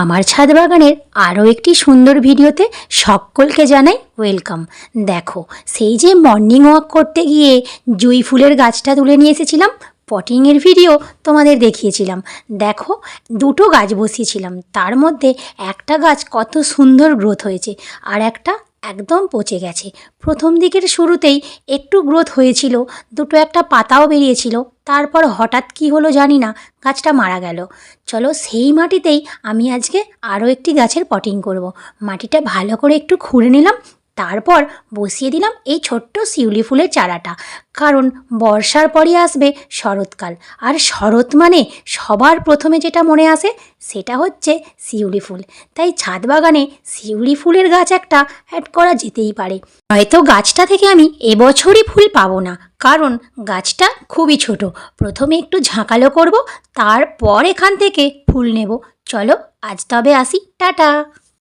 আমার ছাদ বাগানের আরও একটি সুন্দর ভিডিওতে সকলকে জানাই ওয়েলকাম। দেখো, সেই যে মর্নিং ওয়াক করতে গিয়ে জুঁই ফুলের গাছটা তুলে নিয়ে এসেছিলাম, পটিংয়ের ভিডিও তোমাদের দেখিয়েছিলাম। দেখো, দুটো গাছ বসিয়েছিলাম, তার মধ্যে একটা গাছ কত সুন্দর গ্রোথ হয়েছে আর একটা একদম পচে গেছে। প্রথম দিকের শুরুতেই একটু গ্রোথ হয়েছিল, দুটো একটা পাতাও বেরিয়েছিল, তারপর হঠাৎ কি হলো জানি না, গাছটা মারা গেল। চলো সেই মাটিতেই আমি আজকে আরও একটি গাছের পটিং করব। মাটিটা ভালো করে একটু খুঁড়ে নিলাম, তারপর বসিয়ে দিলাম এই ছোট্ট শিউলি ফুলের চারাটা। কারণ বর্ষার পরই আসবে শরৎকাল, আর শরৎ মানে সবার প্রথমে যেটা মনে আসে সেটা হচ্ছে শিউলি ফুল। তাই ছাদ বাগানে শিউলি ফুলের গাছ একটা অ্যাড করা যেতেই পারে। হয়তো গাছটা থেকে আমি এবছরই ফুল পাবো না, কারণ গাছটা খুবই ছোট। প্রথমে একটু ঝাঁকালো করব, তারপর এখান থেকে ফুল নেব। চলো আজ তবে আসি, টাটা।